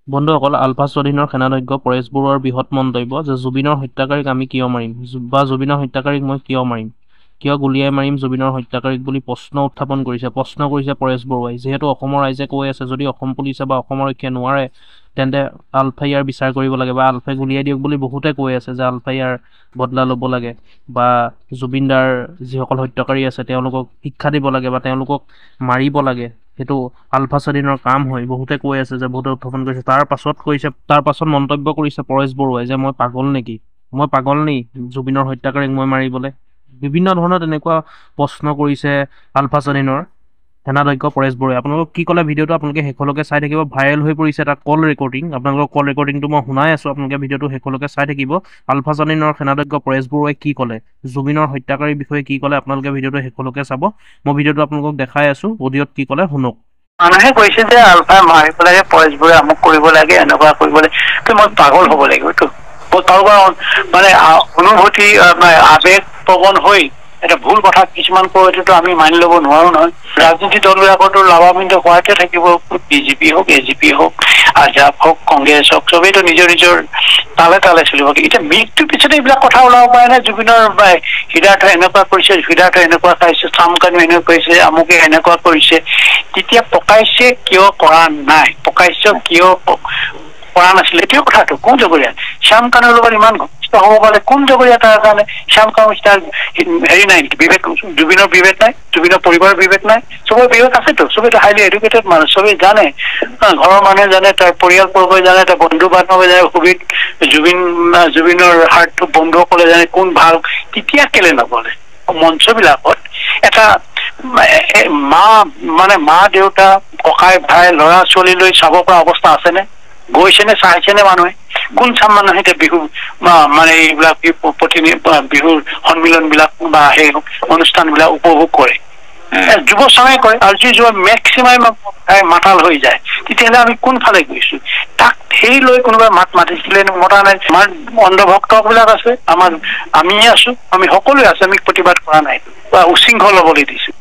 বন্ধুসকল, আলফা স্বাধীনৰ সেনাধ্যক্ষ পৰেশ বৰুৱাৰ বৃহৎ মন্তব্য যে জুবিনৰ হত্যাকাৰীক আমি কিয় মাৰিম বা জুবিনৰ হত্যাকাৰীক মই কিয় মাৰিম, কিয় গুলীয়াই মাৰিম জুবিনৰ হত্যাকাৰীক বুলি প্ৰশ্ন উত্থাপন কৰিছে পৰেশ বৰুৱাই। যিহেতু অসমৰ ৰাইজে কৈ আছে যদি অসম পুলিচে বা অসম আৰক্ষীয়ে নোৱাৰে তেন্তে আলফাই ইয়াৰ বিচাৰ কৰিব লাগে বা আলফাই গুলীয়াই দিয়ক বুলি বহুতে কৈ আছে যে আলফাই ইয়াৰ বদলা ল'ব লাগে বা জুবিনদাৰ যিসকল হত্যাকাৰী আছে তেওঁলোকক শিক্ষা দিব লাগে বা তেওঁলোকক মাৰিব লাগে। সেইটো আলফা স্বাধীনৰ কাম হয়, বহুতে কৈ আছে যে বহুতে উত্থাপন কৰিছে। তাৰ পাছত মন্তব্য কৰিছে পৰেশ বৰুৱাই যে মই পাগল নেকি, মই পাগল নি জুবিনৰ হত্যাকাৰীক মই মাৰিবলৈ। বিভিন্ন ধৰণৰ তেনেকুৱা প্ৰশ্ন কৰিছে আলফা স্বাধীনৰ সেনাধ্যক্ষ পৰেশ বৰুৱাই। আপোনালোকক কি ক'লে ভিডিঅ'টো আপোনালোকে শেষলৈকে চাই থাকিব। ভাইৰেল হৈ পৰিছে এটা কল ৰেকৰ্ডিং, আপোনালোকৰ কল ৰেকৰ্ডিংটো মই শুনাই আছোঁ, আপোনালোকে ভিডিঅ'টো শেষলৈকে চাই থাকিব। আলফা স্বাধীনৰ সেনাধ্যক্ষ পৰেশ বৰুৱাই কি ক'লে, জুবিনৰ হত্যাকাৰীৰ বিষয়ে কি ক'লে, আপোনালোকে ভিডিঅ'টো শেষলৈকে চাব। মই ভিডিঅ'টো আপোনালোকক দেখাই আছোঁ, অডিঅ'ত কি ক'লে শুনক। মানুহে কৈছে যে আলফাই মাৰিব লাগে, পৰেশ বৰুৱাই আমুক কৰিব লাগে, এনেকুৱা কৰিব লাগে। মই পাগল হ'ব লাগিব এইটো কাৰোবাৰ মানে অনুভূতি আবেগ প্ৰৱণ হৈ এটা ভুল কথা কিছুমান কয়, এইটোতো আমি মানি ল'ব নোৱাৰো নহয়। ৰাজনীতি দলবিলাকতো লাভান্বিত হোৱাকে থাকিব, বিজেপি হওক, এজিপি হওক, আজাপ হওক, কংগ্ৰেছ হওক, চবেইতো নিজৰ নিজৰ তালে তালে চলিব। এতিয়া মৃত্যুৰ পিছতে এইবিলাক কথা ওলাব পাৰে নে? জুবিনৰ হৃদয়ত এনেকুৱা কৰিছে, হৃদয়ত এনেকুৱা খাইছে, চামকানু এনেকুৱা কৰিছে, আমুকে এনেকুৱা কৰিছে। তেতিয়া প্ৰকাশ্যে কিয় কৰা নাই, প্ৰকাশ্য কিয় কৰা নাছিলে, এইটোৱে কথাটো। কোন জগৰীয়া শ্যাম কানুৰ লগত ইমান ঘনিষ্ঠ হ'ব পাৰে, কোন জগৰীয়া তাৰ কাৰণে? শ্যাম কানু তাৰ হেৰি নাই নেকি, বিবেক? জুবিনৰ বিবেক নাই, জুবিনৰ পৰিবাৰৰ বিবেক নাই? চবৰে বিবেক আছেতো, চবেইতো হাইলি এডুকেটেড মানুহ, চবেই জানে, ঘৰৰ মানুহে জানে, তাৰ পৰিয়ালবৰ্গই জানে, তাৰ বন্ধু বান্ধৱে জানে, জুবিনৰ হাৰ্টটো বন্ধুসকলে জানে কোন ভাল। তেতিয়া কেলে নকলে? মঞ্চবিলাকত এটা মা দেউতা, ককাই ভাই, ল'ৰা ছোৱালী লৈ চাব পৰা অৱস্থা আছেনে? গৈছেনে, চাইছেনে মানুহে? কোন চাম মানুহে এতিয়া বিহু মানে এইবিলাক বিহুৰ সন্মিলন বিলাক বা সেই অনুষ্ঠান বিলাক উপভোগ কৰে? যুৱ চামে কৰে, আৰু যি যুৱ মেক্সিমাম মাতাল হৈ যায়। তেতিয়াহ'লে আমি কোনফালে গৈছো? তাক সেই লৈ কোনোবাই মাত মাতিছিলে, মতা নাই। আমাৰ অন্ধভক্ত বিলাক আছে, আমিয়ে আছো, আমি সকলোৱে আছো, আমি প্ৰতিবাদ কৰা নাই বা উশৃংখল হ'বলৈ দিছো।